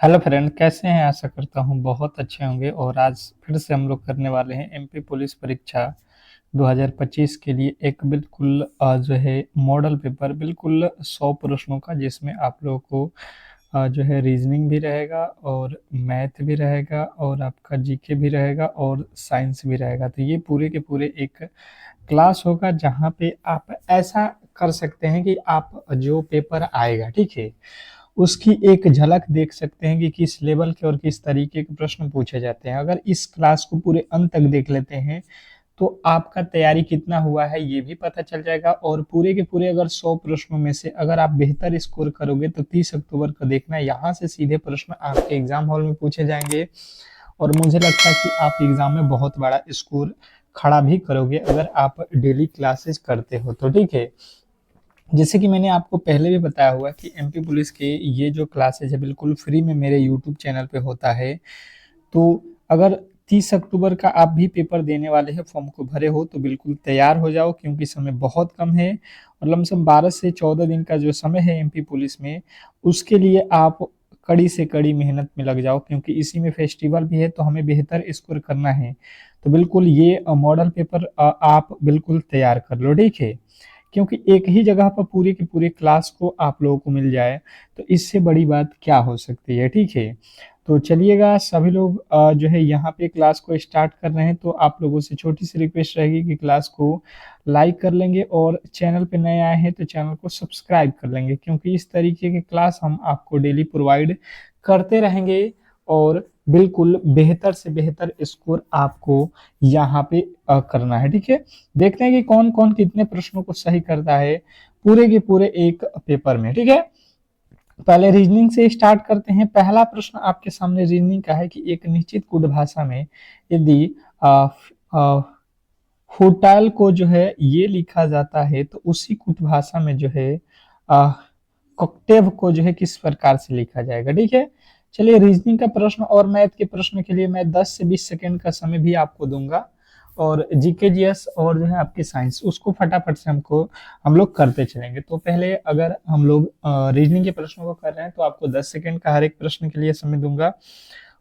Hello friend, कैसे हैं? आशा करता हूँ बहुत अच्छे होंगे। और आज फिर से हम लोग करने वाले हैं एमपी पुलिस परीक्षा 2025 के लिए एक बिल्कुल जो है मॉडल पेपर, बिल्कुल 100 प्रश्नों का, जिसमें आप लोगों को जो है रीजनिंग भी रहेगा और मैथ भी रहेगा और आपका जीके भी रहेगा और साइंस भी रहेगा। तो ये पूरे के पूरे एक क्लास होगा जहाँ पे आप ऐसा कर सकते हैं कि आप जो पेपर आएगा, ठीक है, उसकी एक झलक देख सकते हैं कि किस लेवल के और किस तरीके के प्रश्न पूछे जाते हैं। अगर इस क्लास को पूरे अंत तक देख लेते हैं तो आपका तैयारी कितना हुआ है ये भी पता चल जाएगा। और पूरे के पूरे अगर 100 प्रश्नों में से अगर आप बेहतर स्कोर करोगे तो 30 अक्टूबर को देखना, यहाँ से सीधे प्रश्न आपके एग्जाम हॉल में पूछे जाएंगे। और मुझे लगता है कि आप एग्जाम में बहुत बड़ा स्कोर खड़ा भी करोगे अगर आप डेली क्लासेस करते हो तो, ठीक है। जैसे कि मैंने आपको पहले भी बताया हुआ है कि एमपी पुलिस के ये जो क्लासेज है बिल्कुल फ्री में मेरे यूट्यूब चैनल पे होता है। तो अगर 30 अक्टूबर का आप भी पेपर देने वाले हैं, फॉर्म को भरे हो, तो बिल्कुल तैयार हो जाओ क्योंकि समय बहुत कम है। और लमसम 12 से 14 दिन का जो समय है एमपी पुलिस में, उसके लिए आप कड़ी से कड़ी मेहनत में लग जाओ क्योंकि इसी में फेस्टिवल भी है तो हमें बेहतर स्कोर करना है। तो बिल्कुल ये मॉडल पेपर आप बिल्कुल तैयार कर लो, ठीक है। क्योंकि एक ही जगह पर पूरी की पूरी क्लास को आप लोगों को मिल जाए तो इससे बड़ी बात क्या हो सकती है, ठीक है। तो चलिएगा, सभी लोग जो है यहाँ पे क्लास को स्टार्ट कर रहे हैं, तो आप लोगों से छोटी सी रिक्वेस्ट रहेगी कि क्लास को लाइक कर लेंगे और चैनल पे नए आए हैं तो चैनल को सब्सक्राइब कर लेंगे क्योंकि इस तरीके के क्लास हम आपको डेली प्रोवाइड करते रहेंगे। और बिल्कुल बेहतर से बेहतर स्कोर आपको यहाँ पे करना है, ठीक है। देखते हैं कि कौन कौन कितने प्रश्नों को सही करता है पूरे के पूरे एक पेपर में, ठीक है। पहले रीजनिंग से स्टार्ट करते हैं। पहला प्रश्न आपके सामने रीजनिंग का है कि एक निश्चित कुट भाषा में यदि होटल को जो है ये लिखा जाता है तो उसी कुट भाषा में जो है कॉकटेव को जो है किस प्रकार से लिखा जाएगा, ठीक है। चलिए, रीजनिंग का प्रश्न और मैथ के प्रश्न के लिए मैं 10 से 20 सेकंड का समय भी आपको दूंगा। और जीके जीएस और जो है आपकी साइंस, उसको फटाफट से हम लोग करते चलेंगे। तो पहले अगर हम लोग रीजनिंग के प्रश्नों को कर रहे हैं तो आपको 10 सेकंड का हर एक प्रश्न के लिए समय दूंगा।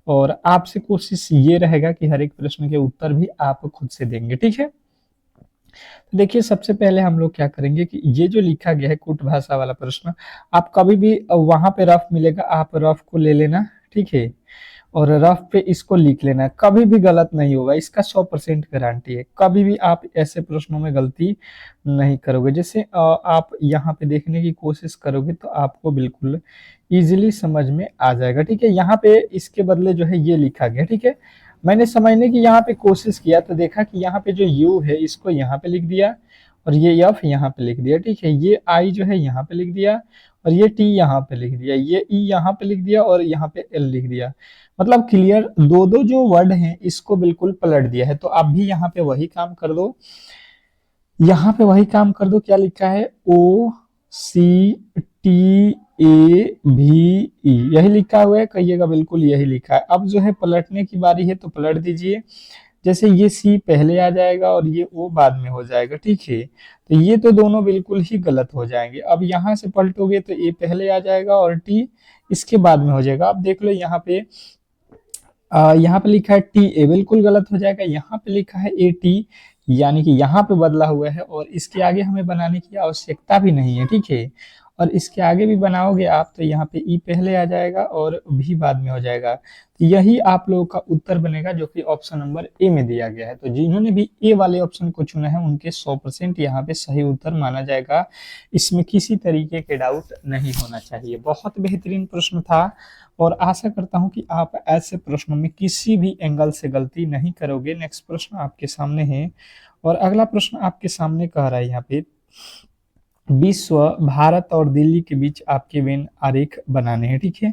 और आपसे कोशिश ये रहेगा कि हर एक प्रश्न के उत्तर भी आप खुद से देंगे, ठीक है। तो देखिए, सबसे पहले हम लोग क्या करेंगे कि ये जो लिखा गया है कूट भाषा वाला प्रश्न, आप कभी भी वहां पे रफ मिलेगा, आप रफ को ले लेना, ठीक है। और रफ पे इसको लिख लेना, कभी भी गलत नहीं होगा, इसका 100% गारंटी है। कभी भी आप ऐसे प्रश्नों में गलती नहीं करोगे। जैसे आप यहाँ पे देखने की कोशिश करोगे तो आपको बिल्कुल इजीली समझ में आ जाएगा, ठीक है। यहाँ पे इसके बदले जो है ये लिखा गया, ठीक है। मैंने समझने की यहाँ पे कोशिश किया तो देखा कि यहाँ पे जो यू है इसको यहाँ पे लिख दिया और ये एफ यहाँ पे लिख दिया, ठीक है। ये आई जो है यहाँ पे लिख दिया और ये टी यहाँ पे लिख दिया, ये ई यहाँ पे लिख दिया और यहाँ पे एल लिख दिया। मतलब क्लियर, दो दो जो वर्ड हैं इसको बिल्कुल पलट दिया है। तो आप भी यहाँ पे वही काम कर दो, यहाँ पे वही काम कर दो। क्या लिखा है? ओ सी टी ए भी ई, यही लिखा हुआ है, कहिएगा बिल्कुल यही लिखा है। अब जो है पलटने की बारी है तो पलट दीजिए। जैसे ये सी पहले आ जाएगा और ये ओ बाद में हो जाएगा, ठीक है। तो ये तो दोनों बिल्कुल ही गलत हो जाएंगे। अब यहाँ से पलटोगे तो ए पहले आ जाएगा और टी इसके बाद में हो जाएगा। अब देख लो यहाँ पे लिखा है टी ए, बिल्कुल गलत हो जाएगा। यहाँ पे लिखा है ए टी, यानी कि यहाँ पे बदला हुआ है और इसके आगे हमें बनाने की आवश्यकता भी नहीं है, ठीक है। और इसके आगे भी बनाओगे आप तो यहाँ पे ई पहले आ जाएगा और भी बाद में हो जाएगा। तो यही आप लोगों का उत्तर बनेगा जो कि ऑप्शन नंबर ए में दिया गया है। तो जिन्होंने भी ए वाले ऑप्शन को चुना है उनके 100% यहाँ पे सही उत्तर माना जाएगा। इसमें किसी तरीके के डाउट नहीं होना चाहिए। बहुत बेहतरीन प्रश्न था और आशा करता हूं कि आप ऐसे प्रश्नों में किसी भी एंगल से गलती नहीं करोगे। नेक्स्ट प्रश्न आपके सामने है और अगला प्रश्न आपके सामने कह रहा है यहाँ पे, विश्व भारत और दिल्ली के बीच आपके वेन आरेख बनाने हैं, ठीक है।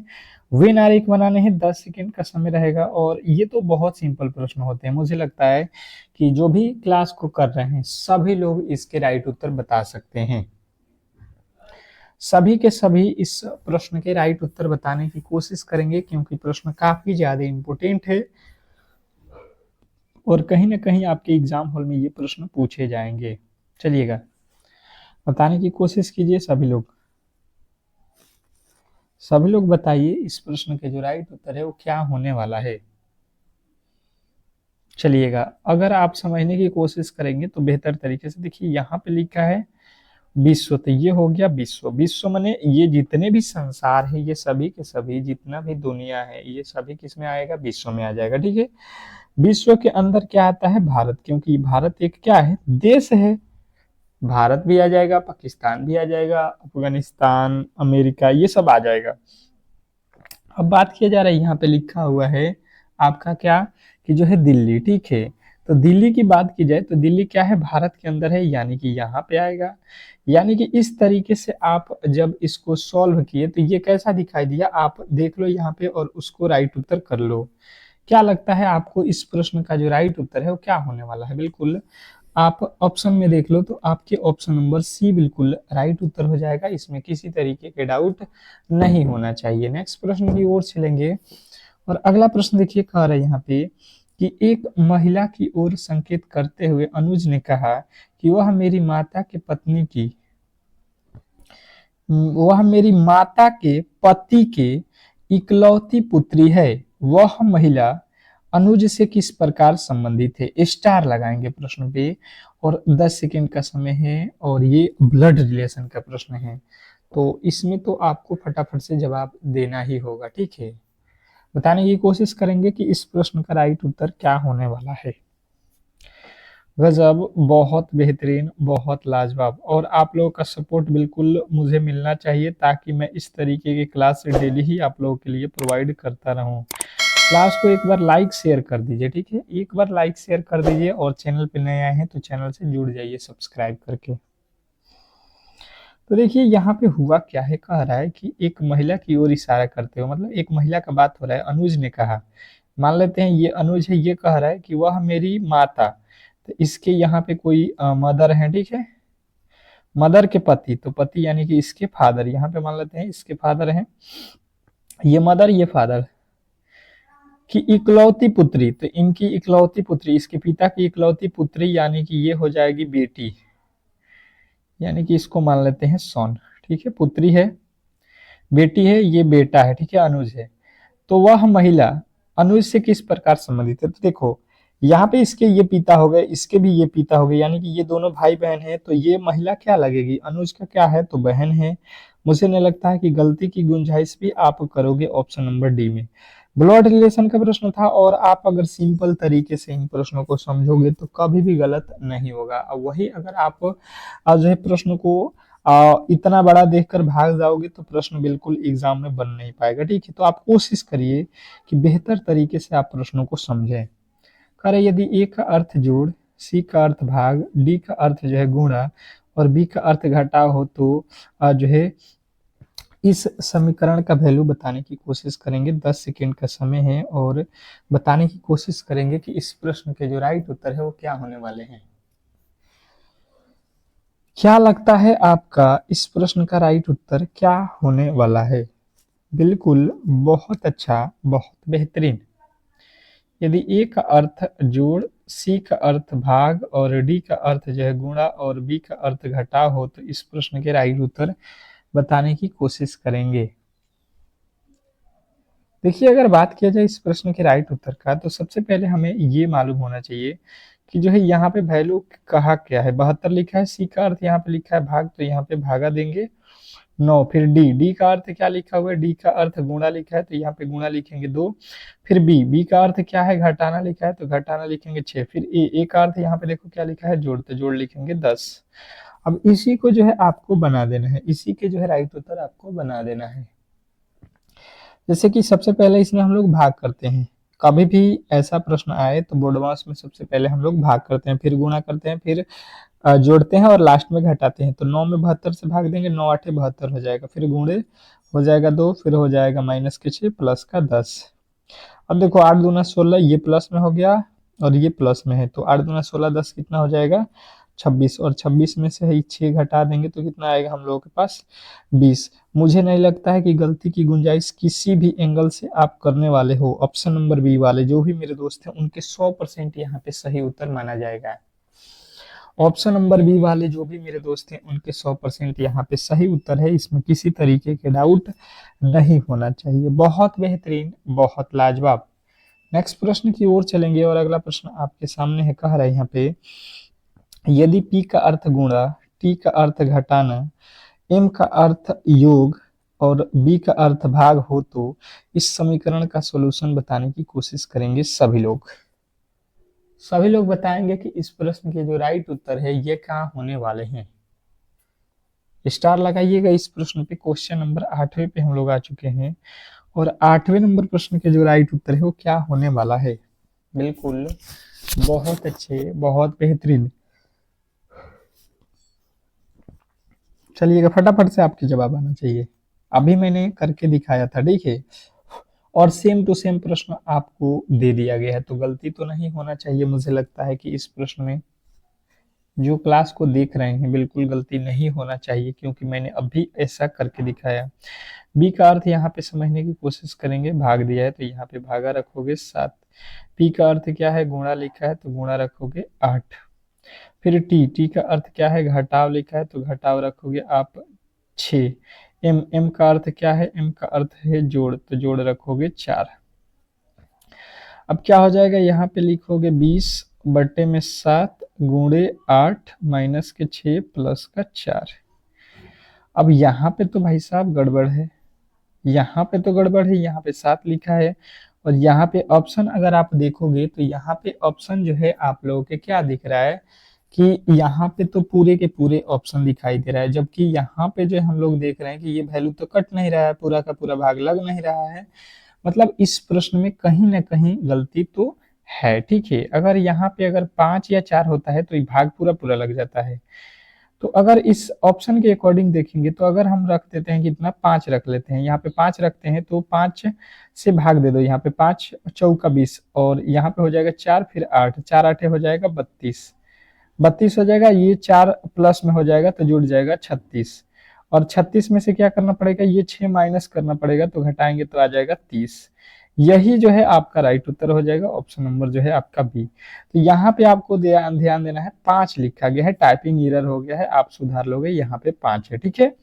वेन आरेख बनाने हैं, 10 सेकंड का समय रहेगा। और ये तो बहुत सिंपल प्रश्न होते हैं, मुझे लगता है कि जो भी क्लास को कर रहे हैं सभी लोग इसके राइट उत्तर बता सकते हैं। सभी के सभी इस प्रश्न के राइट उत्तर बताने की कोशिश करेंगे क्योंकि प्रश्न काफी ज्यादा इंपोर्टेंट है और कहीं ना कहीं आपके एग्जाम हॉल में ये प्रश्न पूछे जाएंगे। चलिएगा, बताने की कोशिश कीजिए सभी लोग। सभी लोग बताइए इस प्रश्न के जो राइट उत्तर है वो क्या होने वाला है। चलिएगा, अगर आप समझने की कोशिश करेंगे तो बेहतर तरीके से देखिए, यहाँ पे लिखा है विश्व, तो ये हो गया विश्व। विश्व माने ये जितने भी संसार है, ये सभी के सभी जितना भी दुनिया है, ये सभी किस में आएगा, विश्व में आ जाएगा। ठीक है, विश्व के अंदर क्या आता है, भारत, क्योंकि भारत एक क्या है, देश है। भारत भी आ जाएगा, पाकिस्तान भी आ जाएगा, अफगानिस्तान, अमेरिका, ये सब आ जाएगा। अब बात किया जा रहा है, यहाँ पे लिखा हुआ है आपका क्या, कि जो है दिल्ली। ठीक है, तो दिल्ली की बात की जाए तो दिल्ली क्या है, भारत के अंदर है, यानी कि यहाँ पे आएगा। यानी कि इस तरीके से आप जब इसको सॉल्व किए तो ये कैसा दिखाई दिया, आप देख लो यहाँ पे और उसको राइट उत्तर कर लो। क्या लगता है आपको इस प्रश्न का जो राइट उत्तर है वो क्या होने वाला है। बिल्कुल आप ऑप्शन में देख लो तो आपके ऑप्शन नंबर सी बिल्कुल राइट उत्तर हो जाएगा, इसमें किसी तरीके के डाउट नहीं होना चाहिए। नेक्स्ट प्रश्न की ओर चलेंगे, और अगला प्रश्न देखिए, कह रहा है यहाँ पे कि एक महिला की ओर संकेत करते हुए अनुज ने कहा कि वह मेरी माता के पति के इकलौती पुत्री है। वह महिला अनुज से किस प्रकार संबंधित है। स्टार लगाएंगे प्रश्न पे, और 10 सेकेंड का समय है, और ये ब्लड रिलेशन का प्रश्न है, तो इसमें तो आपको फटाफट से जवाब देना ही होगा। ठीक है, बताने की कोशिश करेंगे कि इस प्रश्न का राइट उत्तर क्या होने वाला है। गजब, बहुत बेहतरीन, बहुत लाजवाब, और आप लोगों का सपोर्ट बिल्कुल मुझे मिलना चाहिए ताकि मैं इस तरीके की क्लास डेली ही आप लोगों के लिए प्रोवाइड करता रहूं। क्लास को एक बार लाइक शेयर कर दीजिए। ठीक है, एक बार लाइक शेयर कर दीजिए, और चैनल पे नए आए हैं तो चैनल से जुड़ जाइए सब्सक्राइब करके। तो देखिए यहाँ पे हुआ क्या है, कह रहा है कि एक महिला की ओर इशारा करते हो, मतलब एक महिला का बात हो रहा है, अनुज ने कहा, मान लेते हैं ये अनुज है, ये कह रहा है कि वह मेरी माता, तो इसके यहाँ पे कोई मदर है। ठीक है, मदर के पति, तो पति यानी कि इसके फादर, यहाँ पे मान लेते हैं इसके फादर हैं, ये मदर ये फादर की इकलौती पुत्री, तो इनकी इकलौती पुत्री, इसके पिता की इकलौती पुत्री, यानी कि ये हो जाएगी बेटी, यानी कि इसको मान लेते हैं सन। ठीक है, पुत्री है, बेटी है, ये बेटा है। ठीक है, अनुज है, तो वह महिला अनुज से किस प्रकार संबंधित है। तो देखो यहाँ पे इसके ये पिता हो गए, इसके भी ये पिता हो गए, यानी कि ये दोनों भाई बहन हैं, तो ये महिला क्या लगेगी, अनुज का क्या है, तो बहन है। मुझे नहीं लगता है कि गलती की गुंजाइश भी आप करोगे ऑप्शन नंबर डी में। ब्लड रिलेशन का प्रश्न था, और आप अगर सिंपल तरीके से इन प्रश्नों को समझोगे तो कभी भी गलत नहीं होगा। अब वही अगर आप जो है प्रश्न को इतना बड़ा देखकर भाग जाओगे तो प्रश्न बिल्कुल एग्जाम में बन नहीं पाएगा। ठीक है, तो आप कोशिश करिए कि बेहतर तरीके से आप प्रश्नों को समझें। करे यदि ए का अर्थ जोड़, सी का अर्थ भाग, डी का अर्थ जो है गुणा, और बी का अर्थ घटाव हो, तो जो है इस समीकरण का वैल्यू बताने की कोशिश करेंगे। 10 सेकेंड का समय है, और बताने की कोशिश करेंगे कि इस प्रश्न के जो राइट उत्तर है वो क्या होने वाले हैं। क्या लगता है आपका इस प्रश्न का राइट उत्तर क्या होने वाला है। बिल्कुल, बहुत अच्छा, बहुत बेहतरीन। यदि ए का अर्थ जोड़, सी का अर्थ भाग, और डी का अर्थ जो है गुणा, और बी का अर्थ घटाव हो, तो इस प्रश्न के राइट उत्तर बताने की कोशिश करेंगे। देखिए, अगर बात किया जाए इस प्रश्न के राइट उत्तर का, तो सबसे पहले हमें ये मालूम होना चाहिए कि जो है यहाँ पे वैल्यू कहा क्या है, 72 लिखा है, सी का अर्थ यहाँ पे लिखा है भाग, तो यहाँ पे भागा देंगे 9। फिर डी, डी का अर्थ क्या लिखा हुआ है, डी का अर्थ गुणा लिखा है, तो यहाँ पे गुणा लिखेंगे 2। फिर बी, बी का अर्थ क्या है, घटाना लिखा है, तो घटाना लिखेंगे 6। फिर ए, ए का अर्थ यहाँ पे देखो क्या लिखा है, जोड़, तो जोड़ लिखेंगे 10। अब इसी को जो है आपको बना देना है, इसी के जो है राइट उत्तर आपको बना देना है। जैसे कि सबसे पहले इसमें हम लोग भाग करते हैं, कभी भी ऐसा प्रश्न आए तो बोर्ड मास में सबसे पहले हम लोग भाग करते हैं, फिर गुणा करते हैं, फिर जोड़ते हैं, और लास्ट में घटाते हैं। तो 9 में 72 से भाग देंगे, 9 8 72 हो जाएगा, फिर गुणे हो जाएगा 2, फिर हो जाएगा माइनस के 6 प्लस का 10। अब देखो 8 दूना 16, ये प्लस में हो गया और ये प्लस में है, तो 8 दूना 16, 10 कितना हो जाएगा 26, और 26 में से 6 घटा देंगे तो कितना आएगा हम लोगों के पास 20। मुझे नहीं लगता है कि गलती की गुंजाइश किसी भी एंगल से आप करने वाले हो। ऑप्शन नंबर बी वाले जो भी मेरे दोस्त हैं उनके 100% यहाँ पे सही उत्तर माना जाएगा। ऑप्शन नंबर बी वाले जो भी मेरे दोस्त हैं उनके 100% यहाँ पे सही उत्तर है, इसमें किसी तरीके के डाउट नहीं होना चाहिए। बहुत बेहतरीन, बहुत लाजवाब। नेक्स्ट प्रश्न की ओर चलेंगे और अगला प्रश्न आपके सामने है, कह रहा है यहाँ पे, यदि P का अर्थ गुणा, T का अर्थ घटाना, M का अर्थ योग और B का अर्थ भाग हो तो इस समीकरण का सॉल्यूशन बताने की कोशिश करेंगे सभी लोग। सभी लोग बताएंगे कि इस प्रश्न के जो राइट उत्तर है ये कहाँ होने वाले हैं। स्टार लगाइएगा इस प्रश्न पे। क्वेश्चन नंबर 8वें पे हम लोग आ चुके हैं और 8वें नंबर प्रश्न के जो राइट उत्तर है वो क्या होने वाला है। बिल्कुल, बहुत अच्छे, बहुत बेहतरीन। चलिएगा, फटाफट से आपके जवाब आना चाहिए। अभी मैंने करके दिखाया था, ठीक है, और सेम टू सेम प्रश्न आपको दे दिया गया है, तो गलती तो नहीं होना चाहिए। मुझे लगता है कि इस प्रश्न में जो क्लास को देख रहे हैं बिल्कुल गलती नहीं होना चाहिए, क्योंकि मैंने अभी ऐसा करके दिखाया। बी का अर्थ यहाँ पे समझने की कोशिश करेंगे। भाग दिया है तो यहाँ पे भागा रखोगे 7। पी का अर्थ क्या है, गुणा लिखा है तो गुणा रखोगे 8। फिर टी का अर्थ क्या है, घटाव लिखा है तो घटाव रखोगे आप 6। एम का अर्थ क्या है, एम का अर्थ है जोड़, तो जोड़ रखोगे 4। अब क्या हो जाएगा, यहाँ पे लिखोगे 20/7 गुणे 8 माइनस के 6 प्लस का 4। अब यहाँ पे तो भाई साहब गड़बड़ है, यहाँ पे तो गड़बड़ है, यहाँ पे 7 लिखा है और यहाँ पे ऑप्शन अगर आप देखोगे तो यहाँ पे ऑप्शन जो है आप लोगों के क्या दिख रहा है कि यहाँ पे तो पूरे के पूरे ऑप्शन दिखाई दे रहा है, जबकि यहाँ पे जो हम लोग देख रहे हैं कि ये वैल्यू तो कट नहीं रहा है, पूरा का पूरा भाग लग नहीं रहा है। मतलब इस प्रश्न में कहीं ना कहीं गलती तो है, ठीक है। अगर यहाँ पे अगर 5 या 4 होता है तो ये भाग पूरा पूरा लग जाता है। तो अगर इस ऑप्शन के अकॉर्डिंग देखेंगे तो अगर हम रख देते हैं कितना, 5 रख लेते हैं, यहाँ पे 5 रखते हैं तो 5 से भाग दे दो, यहाँ पे 5 चौका 20 और यहाँ पे हो जाएगा 4 फिर 8, 4 8 हो जाएगा 32, 32 हो जाएगा। ये 4 प्लस में हो जाएगा तो जुड़ जाएगा 36 और 36 में से क्या करना पड़ेगा, ये 6 माइनस करना पड़ेगा तो घटाएंगे तो आ जाएगा 30। यही जो है आपका राइट उत्तर हो जाएगा, ऑप्शन नंबर जो है आपका बी। तो यहाँ पे आपको ध्यान देना है, 5 लिखा गया है, टाइपिंग एरर हो गया है, आप सुधार लोगे, यहाँ पे 5 है, ठीक है।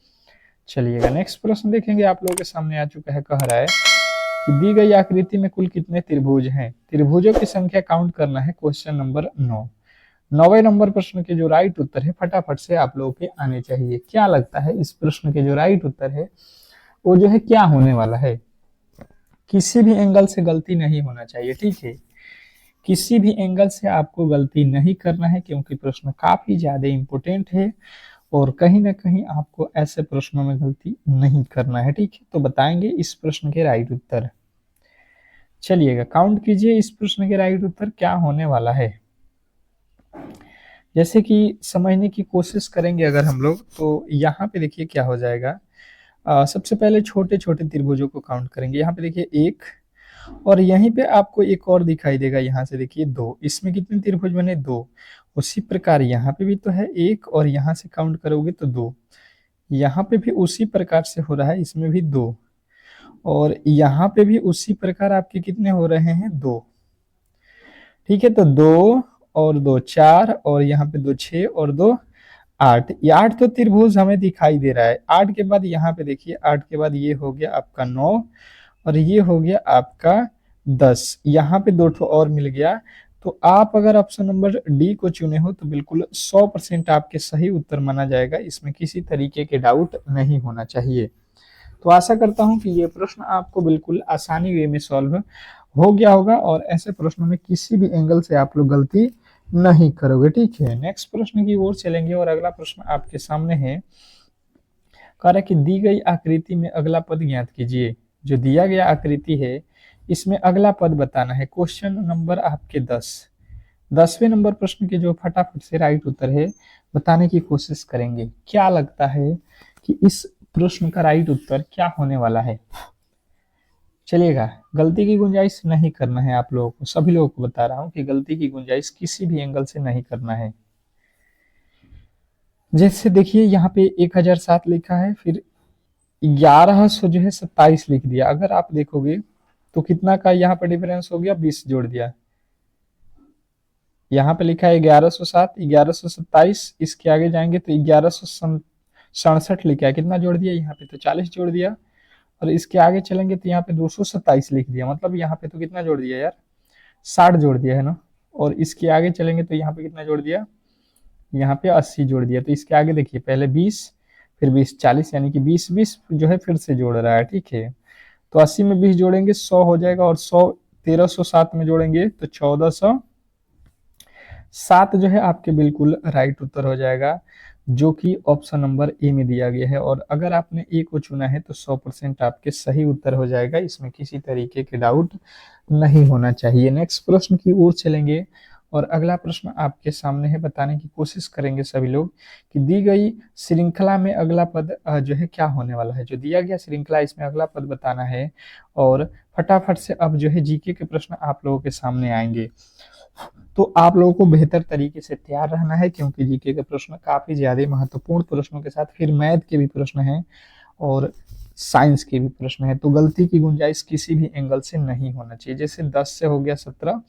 चलिएगा नेक्स्ट प्रश्न देखेंगे, आप लोगों के सामने आ चुका है, कह रहा है कि दी गई आकृति में कुल कितने त्रिभुज हैं, त्रिभुजों की संख्या काउंट करना है। Question number 9। 9वें नंबर प्रश्न के जो राइट उत्तर है फटाफट से आप लोगों के आने चाहिए। क्या लगता है इस प्रश्न के जो राइट उत्तर है वो जो है क्या होने वाला है। किसी भी एंगल से गलती नहीं होना चाहिए, ठीक है, किसी भी एंगल से आपको गलती नहीं करना है, क्योंकि प्रश्न काफी ज्यादा इंपोर्टेंट है और कहीं ना कहीं आपको ऐसे प्रश्नों में गलती नहीं करना है, ठीक है। तो बताएंगे इस प्रश्न के राइट उत्तर। चलिएगा काउंट कीजिए इस प्रश्न के राइट उत्तर क्या होने वाला है। जैसे कि समझने की कोशिश करेंगे अगर हम लोग, तो यहाँ पे देखिए क्या हो जाएगा। सबसे पहले छोटे छोटे त्रिभुजों को काउंट करेंगे। यहाँ पे देखिए 1 और यहीं पे आपको एक और दिखाई देगा, यहाँ से देखिए 2। इसमें कितने त्रिभुज बने, 2। उसी प्रकार यहाँ पे भी तो है 1 और यहाँ से काउंट करोगे तो 2। यहाँ पे भी उसी प्रकार से हो रहा है, इसमें भी 2 और यहाँ पे भी उसी प्रकार आपके कितने हो रहे हैं, 2, ठीक है। तो 2 और 2 4 और यहाँ पे 2 6 और 2 8, ये 8 तो त्रिभुज हमें दिखाई दे रहा है। 8 के बाद यहाँ पे देखिए, 8 के बाद ये हो गया आपका 9 और ये हो गया आपका 10, यहाँ पे 2 ठो और मिल गया। तो आप अगर ऑप्शन नंबर डी को चुने हो तो बिल्कुल 100% आपके सही उत्तर माना जाएगा, इसमें किसी तरीके के डाउट नहीं होना चाहिए। तो आशा करता हूं कि ये प्रश्न आपको बिल्कुल आसानी वे में सॉल्व हो गया होगा और ऐसे प्रश्नों में किसी भी एंगल से आप लोग गलती नहीं करोगे, ठीक है। नेक्स्ट प्रश्न की ओर चलेंगे और अगला प्रश्न आपके सामने है, कह रहा है कि दी गई आकृति में अगला पद ज्ञात कीजिए। जो दिया गया आकृति है इसमें अगला पद बताना है। क्वेश्चन नंबर आपके 10वें नंबर प्रश्न के जो फटाफट से राइट उत्तर है बताने की कोशिश करेंगे। क्या लगता है कि इस प्रश्न का राइट उत्तर क्या होने वाला है। चलिएगा, गलती की गुंजाइश नहीं करना है आप लोगों को, सभी लोगों को बता रहा हूं कि गलती की गुंजाइश किसी भी एंगल से नहीं करना है। जैसे देखिए यहाँ पे 1007 लिखा है, फिर 1100 जो है 27 लिख दिया। अगर आप देखोगे तो कितना का यहाँ पर डिफरेंस हो गया, 20 जोड़ दिया। यहाँ पे लिखा है 1107, 1127, इसके आगे जाएंगे तो 1167 लिखा है, कितना जोड़ दिया यहाँ पे, तो 40 जोड़ दिया। और इसके आगे चलेंगे तो यहाँ पे 227 लिख दिया, मतलब यहाँ पे तो कितना जोड़ दिया यार, 60 जोड़ दिया है ना। और इसके आगे चलेंगे तो यहाँ पे कितना जोड़ दिया, यहाँ पे 80 जोड़ दिया। तो इसके आगे देखिए, पहले 20, फिर 20, 40, यानी कि 20 20 जो है फिर से जोड़ रहा है, ठीक है। तो 80 में 20 जोड़ेंगे 100 हो जाएगा, और 100 1307 में जोड़ेंगे तो 1407 जो है आपके बिल्कुल राइट उत्तर हो जाएगा, जो कि ऑप्शन नंबर ए में दिया गया है। और अगर आपने ए को चुना है तो 100% आपके सही उत्तर हो जाएगा, इसमें किसी तरीके के डाउट नहीं होना चाहिए। नेक्स्ट प्रश्न की ओर चलेंगे, और अगला प्रश्न आपके सामने है, बताने की कोशिश करेंगे सभी लोग कि दी गई श्रृंखला में अगला पद जो है क्या होने वाला है। जो दिया गया श्रृंखला, इसमें अगला पद बताना है। और फटाफट से अब जो है जीके के प्रश्न आप लोगों के सामने आएंगे, तो आप लोगों को बेहतर तरीके से तैयार रहना है, क्योंकि जीके के प्रश्न काफी ज्यादा महत्वपूर्ण प्रश्नों के साथ फिर मैथ के भी प्रश्न हैं और साइंस के भी प्रश्न है। तो गलती की गुंजाइश किसी भी एंगल से नहीं होना चाहिए। जैसे 10 से हो गया 17,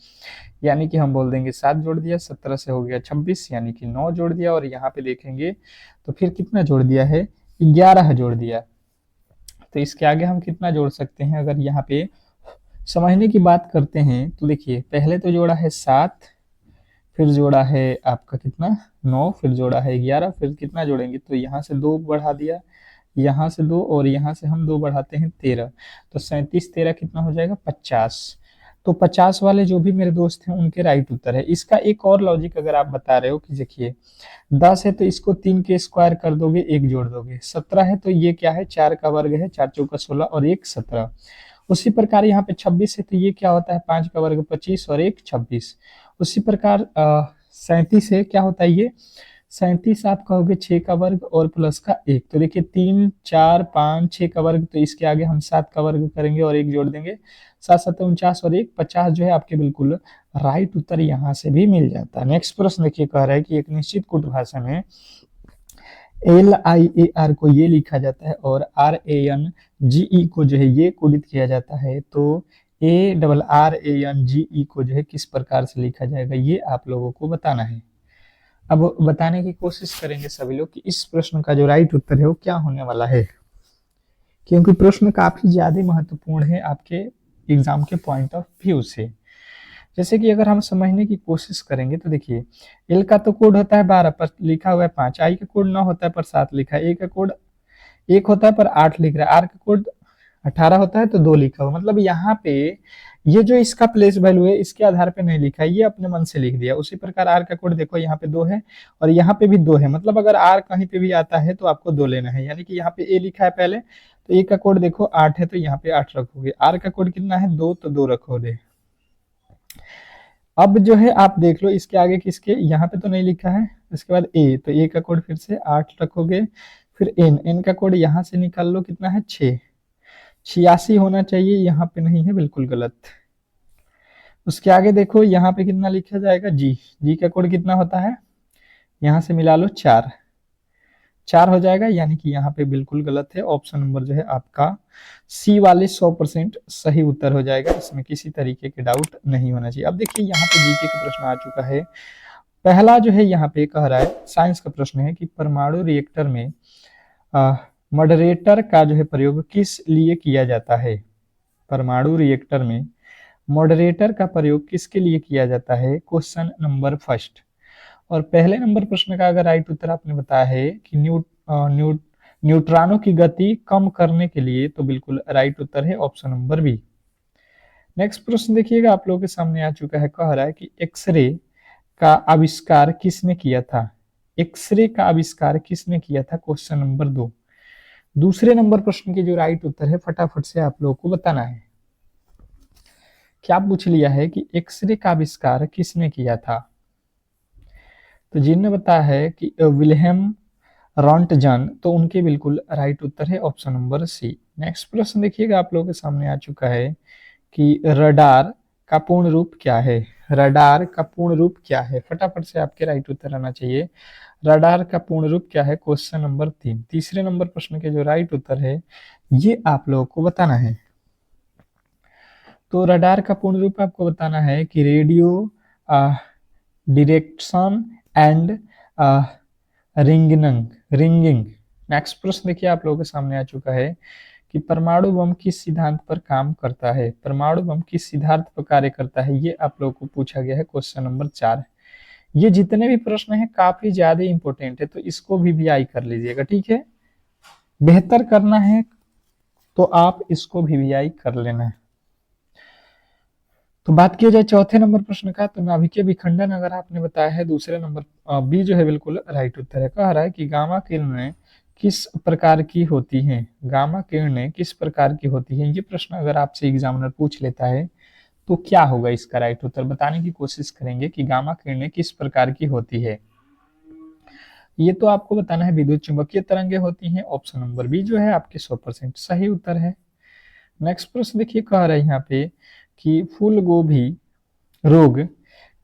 यानी कि हम बोल देंगे 7 जोड़ दिया, 17 से हो गया 26, यानी कि 9 जोड़ दिया, और यहाँ पे देखेंगे तो फिर कितना जोड़ दिया है, 11 जोड़ दिया। तो इसके आगे हम कितना जोड़ सकते हैं, अगर यहाँ पे समझने की बात करते हैं तो देखिए, पहले तो जोड़ा है 7, फिर जोड़ा है आपका कितना 9, फिर जोड़ा है 11, फिर कितना जोड़ेंगे, तो यहाँ से 2 बढ़ा दिया, यहाँ से 2, और यहाँ से हम 2 बढ़ाते हैं 13, तो 37 13 कितना हो जाएगा 50। तो 50 वाले जो भी मेरे दोस्त हैं उनके राइट उत्तर है। इसका एक और लॉजिक अगर आप बता रहे हो कि देखिए 10 है तो इसको 3 के स्क्वायर कर दोगे, एक जोड़ दोगे, 17 है तो ये क्या है, 4 का वर्ग है, 4 चौका 16 और एक 17। उसी प्रकार यहाँ पे 26 है तो ये क्या होता है, 5 का वर्ग 25 और एक 26। उसी प्रकार 37 है, क्या होता है ये, 37 आप कहोगे 6 का वर्ग और प्लस का एक, तो देखिए 3 4 5 6 का वर्ग, तो इसके आगे हम 7 का वर्ग करेंगे और एक जोड़ देंगे, 7 7 49 और एक 50 जो है आपके बिल्कुल राइट उत्तर यहाँ से भी मिल जाता है। नेक्स्ट प्रश्न देखिए, कह रहा है कि एक निश्चित कूट भाषा में LIAR को ये लिखा जाता है और RANGE को जो है ये कोडित किया जाता है, तो ARRANGE को जो है किस प्रकार से लिखा जाएगा, ये आप लोगों को बताना है। अब बताने की कोशिश करेंगे सभी लोग कि इस प्रश्न का जो राइट उत्तर है वो क्या होने वाला है, क्योंकि प्रश्न काफी ज्यादा महत्वपूर्ण है आपके एग्जाम के पॉइंट ऑफ व्यू से। जैसे कि अगर हम समझने की कोशिश करेंगे तो देखिए, एल का तो कोड होता है 12 पर लिखा हुआ है 5, आई का कोड 9 होता है पर 7 लिखा है, ए का कोड 1 होता है पर 8 लिख रहा है, आर का कोड 18 होता है तो 2 लिखा हुआ, मतलब यहाँ पे ये जो इसका प्लेस वैल्यू है इसके आधार पे नहीं लिखा है, ये अपने मन से लिख दिया। उसी प्रकार आर का कोड देखो, यहाँ पे 2 है और यहाँ पे भी 2 है, मतलब अगर आर कहीं पे भी आता है तो आपको 2 लेना है, यानी कि यहाँ पे ए लिखा है पहले, तो ए का कोड देखो 8 है तो यहाँ पे 8 रखोगे, आर का कोड कितना है 2, तो 2 रखोगे। अब जो है आप देख लो इसके आगे किसके, यहाँ पे तो नहीं लिखा है, इसके बाद ए, तो ए का कोड फिर से 8 रखोगे, फिर एन, एन का कोड यहाँ से निकाल लो कितना है 6, 86 होना चाहिए, यहाँ पे नहीं है, बिल्कुल गलत। उसके आगे देखो यहाँ पे कितना लिखा जाएगा, जी, जी का कोड कितना होता है, यहाँ से मिला लो 4, 4 हो जाएगा, यानी कि यहाँ पे बिल्कुल गलत है। ऑप्शन नंबर जो है आपका सी वाले 100% सही उत्तर हो जाएगा, इसमें किसी तरीके के डाउट नहीं होना चाहिए। अब देखिए यहाँ पे जीके का प्रश्न आ चुका है। पहला जो है यहाँ पे कह रहा है, साइंस का प्रश्न है कि परमाणु रिएक्टर में मॉडरेटर का जो है प्रयोग किस लिए किया जाता है। परमाणु रिएक्टर में मॉडरेटर का प्रयोग किसके लिए किया जाता है, क्वेश्चन नंबर फर्स्ट। और पहले नंबर प्रश्न का अगर राइट उत्तर आपने बताया है कि न्यूट्रॉनों की गति कम करने के लिए, तो बिल्कुल राइट उत्तर है ऑप्शन नंबर बी। नेक्स्ट प्रश्न देखिएगा, आप लोगों के सामने आ चुका है, कह रहा है कि एक्सरे का आविष्कार किसने किया था। एक्सरे का आविष्कार किसने किया था, क्वेश्चन नंबर 2। दूसरे नंबर प्रश्न के जो राइट उत्तर है फटाफट से आप लोगों को बताना है। क्या पूछ लिया है कि एक्सरे का आविष्कार किसने किया था, तो जिनने बताया है कि विल्हेम रॉन्टजन, तो उनके बिल्कुल राइट उत्तर है ऑप्शन नंबर सी। नेक्स्ट प्रश्न देखिएगा, आप लोगों के सामने आ चुका है कि रडार का पूर्ण रूप क्या है। रडार का पूर्ण रूप क्या है, फटाफट से आपके राइट उत्तर आना चाहिए। रडार का पूर्ण रूप क्या है, क्वेश्चन नंबर 3। तीसरे नंबर प्रश्न के जो राइट उत्तर है ये आप लोगों को बताना है। तो रडार का पूर्ण रूप आपको बताना है कि radio direction and ringing. Next प्रश्न देखिए आप लोगों के सामने आ चुका है कि परमाणु बम किस सिद्धांत पर काम करता है। परमाणु बम किस सिद्धांत पर कार्य करता है, ये आप लोगों को पूछा गया है क्वेश्चन नंबर 4। ये जितने भी प्रश्न हैं काफी ज्यादा इंपॉर्टेंट है, तो इसको भी वीआई कर लीजिएगा, ठीक है। बेहतर करना है तो आप इसको भी वीआई कर लेना है। तो बात किया जाए चौथे नंबर प्रश्न का, तो नाभिकीय विखंडन अगर आपने बताया है दूसरे नंबर बी जो है बिल्कुल राइट उत्तर है। कह रहा है कि गामा किरणें किस प्रकार की होती हैं। गामा किरणें किस प्रकार की होती हैं, ये प्रश्न अगर आपसे एग्जामिनर पूछ लेता है तो क्या होगा इसका राइट उत्तर, बताने की कोशिश करेंगे कि गामा किरणें किस प्रकार की होती है। ये तो आपको बताना है विद्युत चुंबकीय तरंगे होती हैं। ऑप्शन नंबर बी जो है आपके 100% सही उत्तर है। नेक्स्ट प्रश्न देखिए, कह रहे हैं यहाँ पे कि फूल गोभी रोग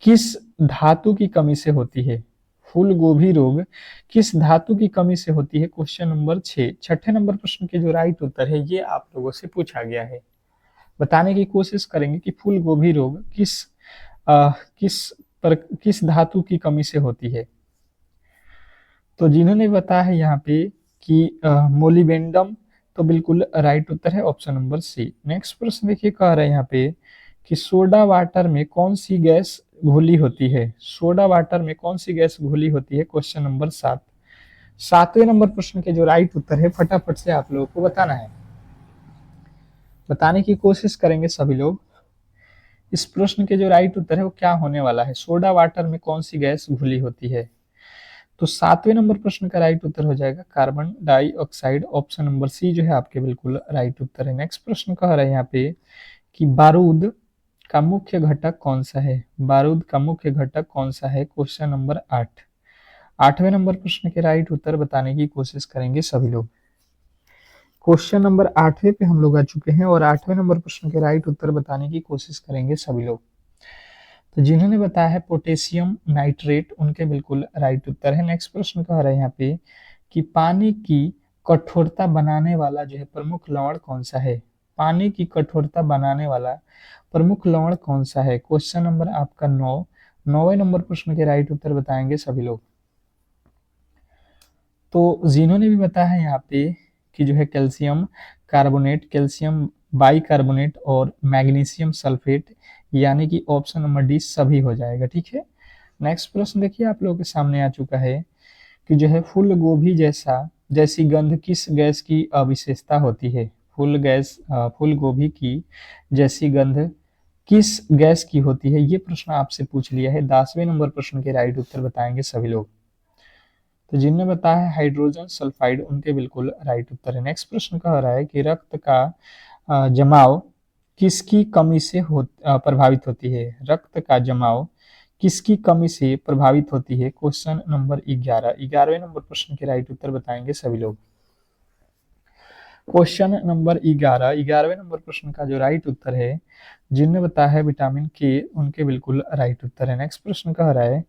किस धातु की कमी से होती है। फूल गोभी रोग किस धातु की कमी से होती है, क्वेश्चन नंबर 6। छठे नंबर प्रश्न के जो राइट उत्तर है ये आप लोगों से पूछा गया है। बताने की कोशिश करेंगे कि फूल गोभी रोग किस धातु की कमी से होती है। तो जिन्होंने बताया है यहाँ पे कि मोलिबेंडम, तो बिल्कुल राइट उत्तर है ऑप्शन नंबर सी। नेक्स्ट प्रश्न देखिए, कह रहे हैं यहाँ पे कि सोडा वाटर में कौन सी गैस घुली होती है। सोडा वाटर में कौन सी गैस घुली होती है, क्वेश्चन नंबर 7। सातवें नंबर प्रश्न के जो राइट उत्तर है फटाफट से आप लोगों को बताना है, बताने की कोशिश करेंगे सभी लोग। इस प्रश्न के जो राइट उत्तर है वो क्या होने वाला है, सोडा वाटर में कौन सी गैस घुली होती है। तो सातवें नंबर प्रश्न का राइट उत्तर हो जाएगा carbon dioxide. Option number C जो है आपके बिल्कुल राइट उत्तर है। नेक्स्ट प्रश्न कह रहा है यहाँ पे कि बारूद का मुख्य घटक कौन सा है। बारूद का मुख्य घटक कौन सा है, क्वेश्चन नंबर 8। आठवें नंबर प्रश्न के राइट उत्तर बताने की कोशिश करेंगे सभी लोग। क्वेश्चन नंबर 8वें पे हम लोग आ चुके हैं और 8वें नंबर प्रश्न के राइट उत्तर बताने की कोशिश करेंगे सभी लोग। तो जिन्होंने बताया है पोटेशियम नाइट्रेट, उनके बिल्कुल राइट उत्तर है। नेक्स्ट प्रश्न कह रहे हैं यहाँ पे कि पानी की कठोरता बनाने वाला जो है प्रमुख लवण कौन सा है। पानी की कठोरता बनाने वाला प्रमुख लवण कौन सा है, क्वेश्चन नंबर आपका 9। 9वें नंबर प्रश्न के राइट उत्तर बताएंगे सभी लोग। तो जिन्होंने भी बताया है यहाँ पे कि जो है कैल्शियम कार्बोनेट, कैल्शियम बाइकार्बोनेट और मैग्नीशियम सल्फेट, यानी कि ऑप्शन नंबर डी सभी हो जाएगा, ठीक है। नेक्स्ट प्रश्न देखिए आप लोगों के सामने आ चुका है कि जो है फूल गोभी जैसी गंध किस गैस की विशेषता होती है। फूल गोभी की जैसी गंध किस गैस की होती है, ये प्रश्न आपसे पूछ लिया है। 10वें नंबर प्रश्न के राइट उत्तर बताएंगे सभी लोग। तो जिनने बताया है हाइड्रोजन सल्फाइड, उनके बिल्कुल राइट उत्तर है। नेक्स्ट प्रश्न कह रहा है कि रक्त का जमाव किसकी कमी से प्रभावित होती है। रक्त का जमाव किसकी कमी से प्रभावित होती है, क्वेश्चन नंबर 11। 11वें नंबर प्रश्न के राइट उत्तर बताएंगे सभी लोग। क्वेश्चन नंबर 11, 11वें नंबर प्रश्न का जो राइट उत्तर है, जिनने बताया है विटामिन के, उनके बिल्कुल राइट उत्तर है। नेक्स्ट प्रश्न कह रहा है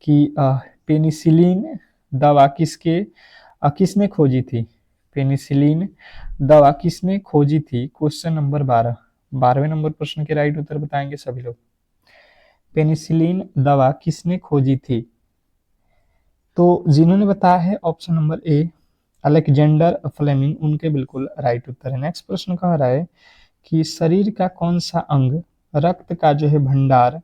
कि पेनिसिलिन दवा किसने खोजी थी। पेनिसिलिन दवा किसने खोजी थी, क्वेश्चन नंबर 12। 12वें नंबर प्रश्न के राइट उत्तर बताएंगे सभी लोग। पेनिसिलिन दवा किसने खोजी थी, तो जिन्होंने बताया है option number A Alexander Fleming, उनके बिल्कुल राइट उत्तर है। नेक्स्ट प्रश्न कह रहा है कि शरीर का कौन सा अंग रक्त का जो है भंडार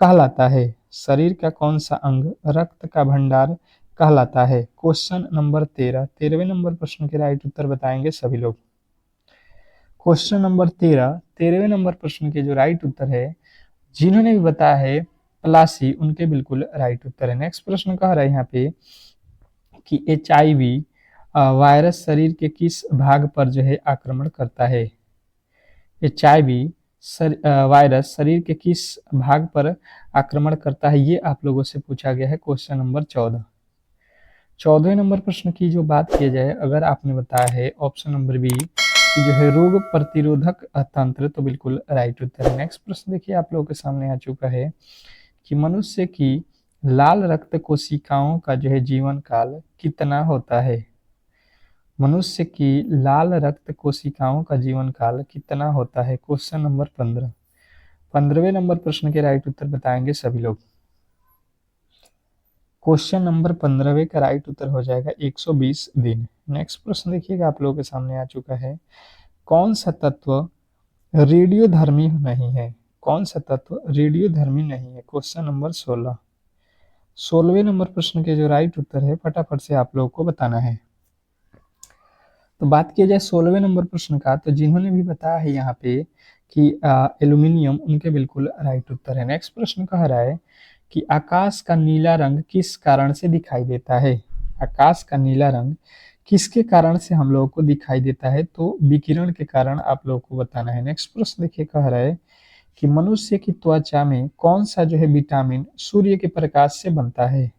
कहलाता है। शरीर का कौन सा अंग रक्त का भंडार कहलाता है, क्वेश्चन नंबर 13। 13वें नंबर प्रश्न के राइट उत्तर बताएंगे सभी लोग। क्वेश्चन नंबर 13, 13वें नंबर प्रश्न के जो राइट उत्तर है, जिन्होंने भी बताया है प्लासी, उनके बिल्कुल राइट उत्तर है। नेक्स्ट प्रश्न कह रहा है यहाँ पे कि HIV वायरस शरीर के किस भाग पर जो है आक्रमण करता है। HIV वायरस शरीर के किस भाग पर आक्रमण करता है, ये आप लोगों से पूछा गया है क्वेश्चन नंबर 14। 14वें नंबर प्रश्न की जो बात किया जाए, अगर आपने बताया है ऑप्शन नंबर बी कि जो है रोग प्रतिरोधक तंत्र, तो बिल्कुल राइट उत्तर है। नेक्स्ट प्रश्न देखिए आप लोगों के सामने आ चुका है कि मनुष्य की लाल रक्त कोशिकाओं का जो है जीवन काल कितना होता है। मनुष्य की लाल रक्त कोशिकाओं का जीवन काल कितना होता है, क्वेश्चन नंबर 15। 15वें नंबर प्रश्न के राइट उत्तर बताएंगे सभी लोग। क्वेश्चन नंबर 15वें का राइट उत्तर हो जाएगा 120 दिन। नेक्स्ट प्रश्न देखिएगा आप लोगों के सामने आ चुका है। कौन सा तत्व रेडियोधर्मी नहीं है? कौन सा तत्व रेडियोधर्मी नहीं है? Question number 16। 16वें नंबर प्रश्न के जो राइट उत्तर है फटाफट से आप लोगों को बताना है। तो बात किया जाए 16वें नंबर प्रश्न का, तो जिन्होंने भी बताया है यहाँ पे कि एल्यूमिनियम, उनके बिल्कुल राइट उत्तर है। नेक्स्ट प्रश्न कह रहा है कि आकाश का नीला रंग किस कारण से दिखाई देता है? आकाश का नीला रंग किसके कारण से हम लोगों को दिखाई देता है? तो विकिरण के कारण आप लोगों को बताना है। नेक्स्ट प्रश्न देखिए कह रहा है कि मनुष्य की त्वचा में कौन सा जो है विटामिन सूर्य के प्रकाश से बनता है?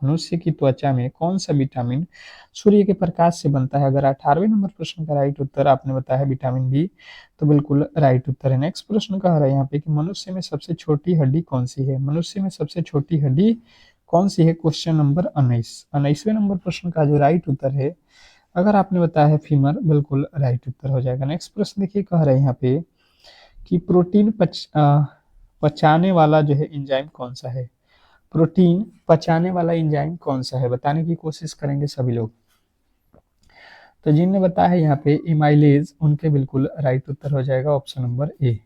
मनुष्य की त्वचा में कौन सा विटामिन सूर्य के प्रकाश से बनता है? अगर 18वें नंबर प्रश्न का राइट उत्तर आपने बताया है विटामिन बी, तो बिल्कुल राइट उत्तर है। नेक्स्ट प्रश्न कह रहा है यहाँ पे कि मनुष्य में सबसे छोटी हड्डी कौन सी है? मनुष्य में सबसे छोटी हड्डी कौन सी है? Question number 19। 19वें नंबर प्रश्न का जो राइट उत्तर है, अगर आपने बताया है फीमर, बिल्कुल राइट उत्तर हो जाएगा। नेक्स्ट प्रश्न देखिए कह रहा है यहाँ पे कि प्रोटीन पचाने वाला जो है एंजाइम कौन सा है? प्रोटीन पचाने वाला एंजाइम कौन सा है? बताने की कोशिश करेंगे सभी लोग। तो जिनने बताया है यहाँ पे इमाइलेज, उनके बिल्कुल राइट उत्तर हो जाएगा ऑप्शन नंबर ए।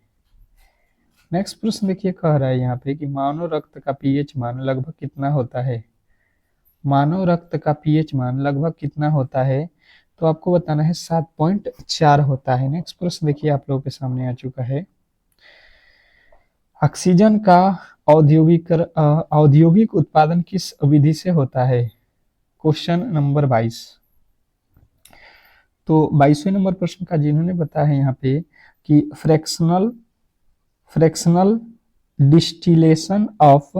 नेक्स्ट प्रश्न देखिए कह रहा है यहाँ पे कि मानव रक्त का पीएच मान लगभग कितना होता है? मानव रक्त का पीएच मान लगभग कितना होता है? तो आपको बताना है 7.4 होता है। नेक्स्ट प्रश्न देखिए आप लोगों के सामने आ चुका है। ऑक्सीजन का औद्योगिक उत्पादन किस विधि से होता है? Question number 22। तो 22वें नंबर प्रश्न का जिन्होंने बताया है यहाँ पे कि fractional distillation of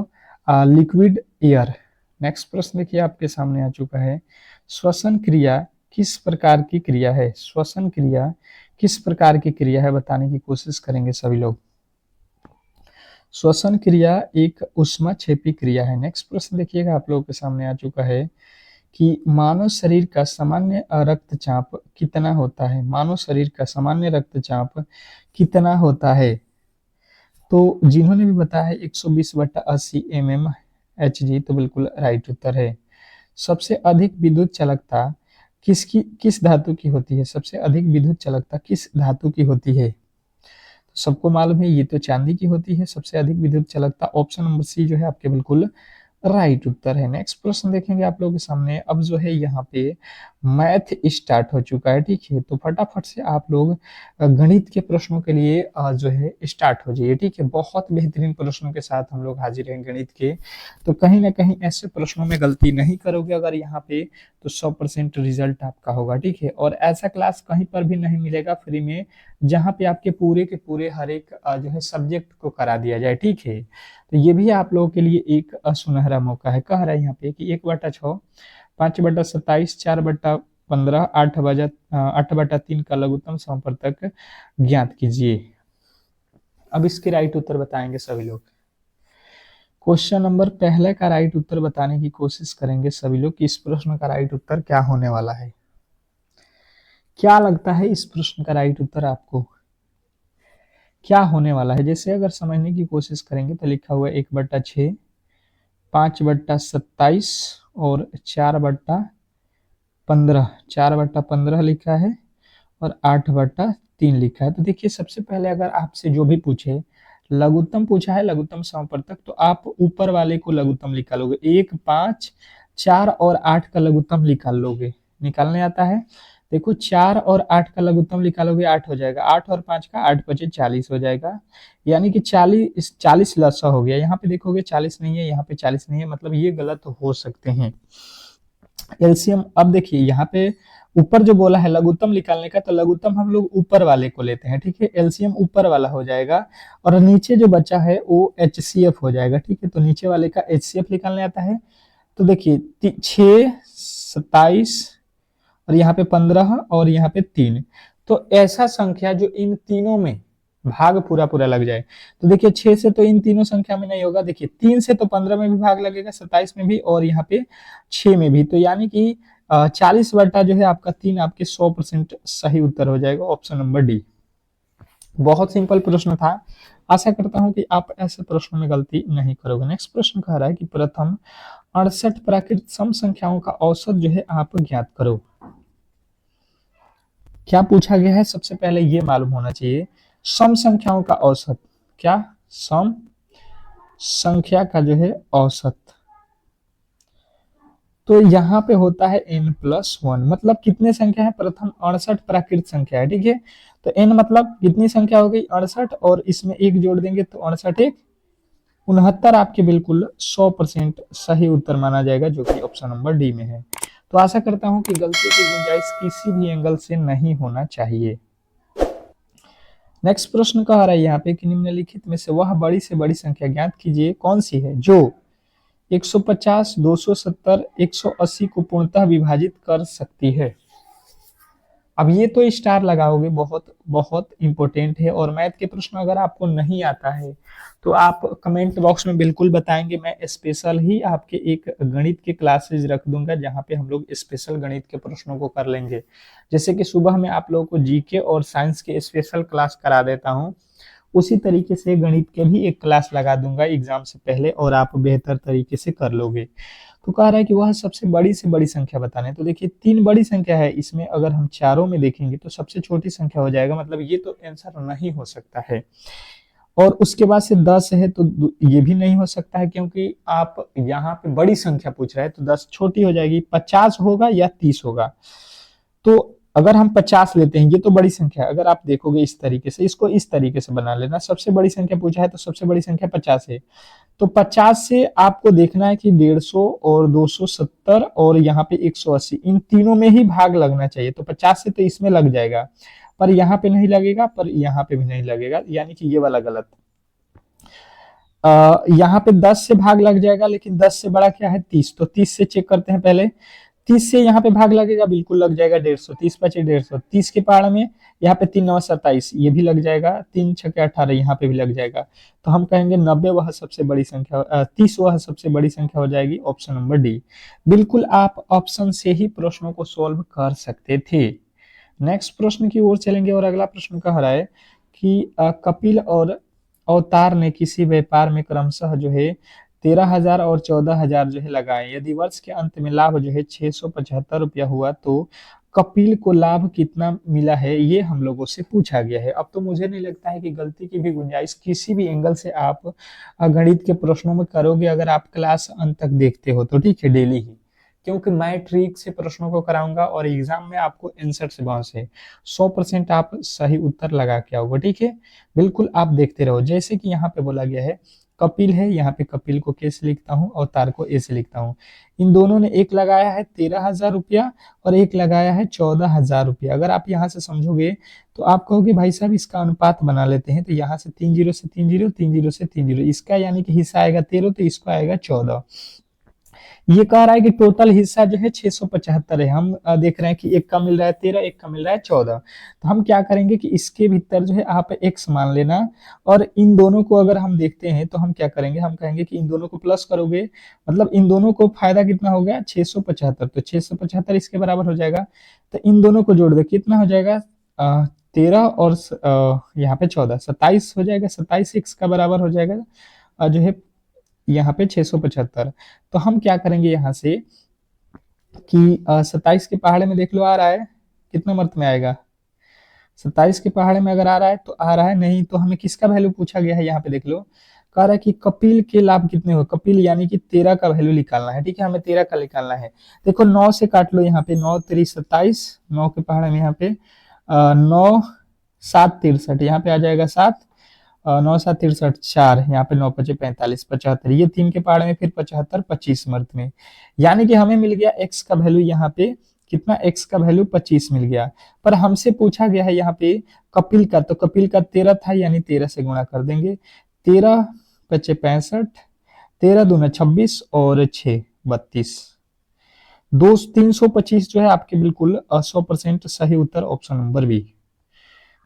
liquid air. Next प्रश्न देखिए आपके सामने आ चुका है। श्वसन क्रिया किस प्रकार की क्रिया है? श्वसन क्रिया किस प्रकार की क्रिया है? बताने की कोशिश करेंगे सभी लोग। श्वसन क्रिया एक ऊष्माक्षेपी क्रिया है। नेक्स्ट प्रश्न देखिएगा आप लोगों के सामने आ चुका है कि मानव शरीर का सामान्य रक्तचाप कितना होता है? मानव शरीर का सामान्य रक्तचाप कितना होता है? तो जिन्होंने भी बताया है 120/80 mmHg, तो बिल्कुल राइट उत्तर है। सबसे अधिक विद्युत चालकता किस धातु की होती है? सबसे अधिक विद्युत चालकता किस धातु की होती है? तो सबको मालूम है ये तो चांदी की होती है सबसे अधिक विद्युत चालकता। ऑप्शन नंबर सी जो है आपके बिल्कुल राइट उत्तर है। नेक्स्ट प्रश्न देखेंगे आप लोगों के सामने। अब जो है यहाँ पे मैथ स्टार्ट हो चुका है, ठीक है, तो फटाफट से आप लोग गणित के प्रश्नों के लिए जो है स्टार्ट हो जाइए, ठीक है। बहुत बेहतरीन प्रश्नों के साथ हम लोग हाजिर हैं गणित के, तो कहीं ना कहीं ऐसे प्रश्नों में गलती नहीं करोगे अगर यहाँ पे, तो 100% रिजल्ट आपका होगा, ठीक है। और ऐसा क्लास कहीं पर भी नहीं मिलेगा फ्री में, जहाँ पे आपके पूरे के पूरे हर एक जो है सब्जेक्ट को करा दिया जाए, ठीक है। तो ये भी आप लोगों के लिए एक सुनहरा मौका है। कह रहा है यहाँ पे कि 1/6, 5/27, 4/15, 8/3 का लघुत्तम समप्रतक ज्ञात कीजिए। अब इसके राइट उत्तर बताएंगे सभी लोग। क्वेश्चन नंबर पहले का राइट उत्तर बताने की कोशिश करेंगे सभी लोग कि इस प्रश्न का राइट उत्तर क्या होने वाला है। क्या लगता है इस प्रश्न का राइट उत्तर आपको क्या होने वाला है? जैसे अगर समझने की कोशिश करेंगे तो लिखा हुआ है 1/6, 5/27 और 4/15, 4/15 लिखा है और 8/3 लिखा है। तो देखिए सबसे पहले अगर आपसे जो भी पूछे, लघुत्तम पूछा है, लघुत्तम समप्रतक, तो आप ऊपर वाले को लघुत्तम निकालोगे। 1, 5, 4 और 8 का लघुत्तम निकाल लोगे। निकालने आता है? देखो 4 और 8 का लघुत्तम निकालोगे 8 हो जाएगा, 8 और 5 का 8×5 40 हो जाएगा, यानी कि 40 लसा हो गया। यहाँ पे देखोगे 40 नहीं है, यहाँ पे 40 नहीं है, मतलब ये गलत हो सकते हैं। एलसीएम, अब देखिए यहाँ पे ऊपर जो बोला है लघुत्तम निकालने का, तो लघुत्तम हम लोग ऊपर वाले को लेते हैं, ठीक है। एलसीएम ऊपर वाला हो जाएगा और नीचे जो बचा है वो एचसीएफ हो जाएगा, ठीक है। तो नीचे वाले का एचसीएफ निकालने आता है। तो देखिए 6, 27 और यहाँ पे 15 और यहाँ पे 3, तो ऐसा संख्या जो इन तीनों में भाग पूरा पूरा लग जाए। तो देखिए 6 से तो इन तीनों संख्या में नहीं होगा, देखिए 3 से तो 15 में भी भाग लगेगा, 27 में भी और यहाँ पे 6 में भी, तो यानी कि 40 बटा जो है आपका 3 आपके 100% सही उत्तर हो जाएगा, ऑप्शन नंबर डी। बहुत सिंपल प्रश्न था, आशा करता हूं कि आप ऐसे प्रश्नों में गलती नहीं करोगे। नेक्स्ट प्रश्न कह रहा है कि प्रथम 68 प्राकृत सम संख्याओं का औसत जो है आप ज्ञात करो। क्या पूछा गया है, सबसे पहले ये मालूम होना चाहिए, सम संख्याओं का औसत, क्या सम संख्या का जो है औसत, तो यहाँ पे होता है n+1, मतलब कितने संख्या है, प्रथम 68 प्राकृत संख्या है, ठीक है। तो n मतलब कितनी संख्या हो गई 68, और इसमें एक जोड़ देंगे तो 68 एक 69 आपके बिल्कुल 100% सही उत्तर माना जाएगा, जो कि ऑप्शन नंबर डी में है। तो आशा करता हूं कि गलती की गुंजाइश किसी भी एंगल से नहीं होना चाहिए। नेक्स्ट प्रश्न कह रहा है यहाँ पे कि निम्नलिखित में से वह बड़ी से बड़ी संख्या ज्ञात कीजिए कौन सी है जो 150, 270, 180 को पूर्णतः विभाजित कर सकती है। अब ये तो स्टार लगाओगे, बहुत बहुत इंपॉर्टेंट है, और मैथ के प्रश्न अगर आपको नहीं आता है तो आप कमेंट बॉक्स में बिल्कुल बताएंगे, मैं स्पेशल ही आपके एक गणित के क्लासेज रख दूंगा जहां पे हम लोग स्पेशल गणित के प्रश्नों को कर लेंगे। जैसे कि सुबह में आप लोगों को जीके और साइंस के स्पेशल क्लास करा देता हूँ, उसी तरीके से गणित के भी एक क्लास लगा दूंगा एग्जाम से पहले, और आप बेहतर तरीके से कर लोगे। तो कह रहा है कि वह सबसे बड़ी से बड़ी संख्या बताना है। तो देखिए 3 बड़ी संख्या है, इसमें अगर हम चारों में देखेंगे तो सबसे छोटी संख्या हो जाएगा, मतलब ये तो आंसर नहीं हो सकता है। और उसके बाद से 10 है तो ये भी नहीं हो सकता है, क्योंकि आप यहाँ पे बड़ी संख्या पूछ रहा है, तो 10 छोटी हो जाएगी। 50 होगा या 30 होगा, तो अगर हम 50 लेते हैं, ये तो बड़ी संख्या है, अगर आप देखोगे इस तरीके से, इसको इस तरीके से बना लेना, सबसे बड़ी संख्या पूछा है तो सबसे बड़ी संख्या 50 है। तो 50 से आपको देखना है कि 150 और 270 और यहाँ पे 180, इन तीनों में ही भाग लगना चाहिए। तो 50 से तो इसमें लग जाएगा, पर यहाँ पे नहीं लगेगा, पर यहाँ पे भी नहीं लगेगा, यानी कि ये वाला गलत। यहाँ पे 10 से भाग लग जाएगा, लेकिन 10 से बड़ा क्या है 30, तो 30 से चेक करते हैं पहले। 30 से यहाँ पे भाग लगेगा, बिल्कुल लग जाएगा 150, 30 बचे 150, 30 के पहाड़ में यहाँ पे 3 9 27, ये भी लग जाएगा, 3 6 18, यहाँ पे भी लग जाएगा। तो हम कहेंगे 90 वह सबसे बड़ी संख्या, 30 वह सबसे बड़ी संख्या हो जाएगी, ऑप्शन नंबर डी। बिल्कुल आप ऑप्शन से ही प्रश्नों को सोल्व कर सकते थे। नेक्स्ट प्रश्न की ओर चलेंगे, और अगला प्रश्न कह रहा है कि कपिल और अवतार ने किसी व्यापार में क्रमशः जो है 13,000 और 14,000 जो है लगाए। यदि वर्ष के अंत में लाभ जो है 675 रुपया हुआ तो कपिल को लाभ कितना मिला है, ये हम लोगों से पूछा गया है। अब तो मुझे नहीं लगता है कि गलती की भी गुंजाइश किसी भी एंगल से आप गणित के प्रश्नों में करोगे, अगर आप क्लास अंत तक देखते हो तो, ठीक है, डेली ही, क्योंकि मैं ट्रिक से प्रश्नों को कराऊंगा और एग्जाम में आपको आंसर से बहुत से 100% आप सही उत्तर लगा के आओगे, ठीक है। बिल्कुल आप देखते रहो। जैसे कि यहाँ पे बोला गया है कपिल है, यहाँ पे कपिल को के से लिखता हूँ, अवतार को ए से लिखता हूँ। इन दोनों ने एक लगाया है 13,000 रुपया और एक लगाया है 14,000 रुपया। अगर आप यहाँ से समझोगे तो आप कहोगे भाई साहब इसका अनुपात बना लेते हैं, तो यहाँ से 3 जीरो से 3 जीरो, 3 जीरो से 3 जीरो, इसका यानी कि हिस्सा आएगा 13, तो इसको आएगा 14। ये कह रहा है कि टोटल हिस्सा जो है 675 है। हम देख रहे हैं कि एक का मिल रहा है 13, एक का मिल रहा है 14। तो हम क्या करेंगे कि इसके भीतर जो है आप x मान लेना, और इन दोनों को अगर हम देखते हैं तो हम क्या करेंगे, हम कहेंगे कि इन दोनों को प्लस करोगे, मतलब इन दोनों को फायदा कितना हो गया 675, तो 675 इसके बराबर हो जाएगा। तो इन दोनों को जोड़ दो, कितना हो जाएगा 13 और यहाँ पे 14, 27 हो जाएगा। 27 x का बराबर हो जाएगा जो है यहाँ पे 675। तो हम क्या करेंगे यहाँ से कि 27 के पहाड़े में देख लो आ रहा है कितना मर्त में आएगा, 27 के पहाड़े में अगर आ रहा है तो आ रहा है, नहीं तो हमें किसका वैल्यू पूछा गया है, यहाँ पे देख लो कह रहा है कि कपिल के लाभ कितने हो, कपिल यानी कि 13 का वैल्यू निकालना है, ठीक है, हमें 13 का निकालना है। देखो 9 से काट लो, यहाँ पे 9 3 27, 9 के पहाड़े में यहाँ पे 9 7 63, यहाँ पे आ जाएगा 7, 9 7 63 4, यहाँ पे 9 5 45 75, ये 3 के पहाड़ में फिर 75 25 मर्द में, यानी कि हमें मिल गया x का वैल्यू यहाँ पे कितना, x का वैल्यू 25 मिल गया। पर हमसे पूछा गया है यहाँ पे कपिल का, तो कपिल का 13 था, यानी 13 से गुणा कर देंगे, 13 5 65, 13 दूना 26 और 6 32, 325 जो है आपके बिल्कुल 100% सही उत्तर, ऑप्शन नंबर बी।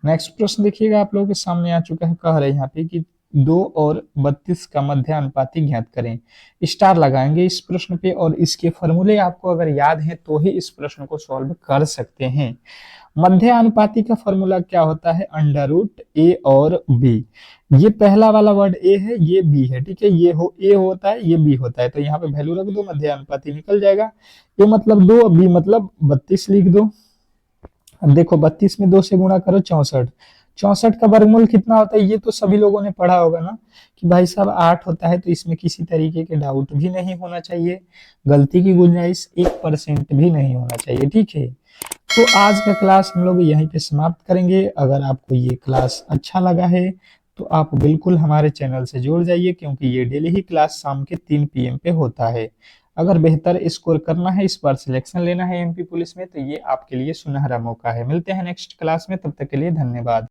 नेक्स्ट प्रश्न देखिएगा आप लोगों के सामने आ चुका है, कह रहे हैं यहाँ पे कि 2 और 32 का मध्य अनुपाती ज्ञात करें। स्टार लगाएंगे इस प्रश्न पे, और इसके फॉर्मूले आपको अगर याद है तो ही इस प्रश्न को सॉल्व कर सकते हैं। मध्यानुपाती का फॉर्मूला क्या होता है, अंडर रूट ए और बी। ये पहला वाला वर्ड ए है, ये बी है, ठीक है, ये हो ए होता है, ये बी होता है, तो यहाँ पे वैल्यू रख दो, मध्यानुपाती निकल जाएगा। ए मतलब 2, बी मतलब 32 लिख दो। अब देखो 32 में 2 से गुणा करो 64, 64 का वर्गमूल कितना होता है, ये तो सभी लोगों ने पढ़ा होगा ना कि भाई साहब 8 होता है, तो इसमें किसी तरीके के डाउट भी नहीं होना चाहिए, गलती की गुंजाइश 1% भी नहीं होना चाहिए, ठीक है। तो आज का क्लास हम लोग यहीं पे समाप्त करेंगे। अगर आपको ये क्लास अच्छा लगा है तो आप बिल्कुल हमारे चैनल से जुड़ जाइए, क्योंकि ये डेली ही क्लास शाम के 3 PM पे होता है। अगर बेहतर स्कोर करना है, इस बार सिलेक्शन लेना है एमपी पुलिस में, तो ये आपके लिए सुनहरा मौका है। मिलते हैं नेक्स्ट क्लास में, तब तक के लिए धन्यवाद।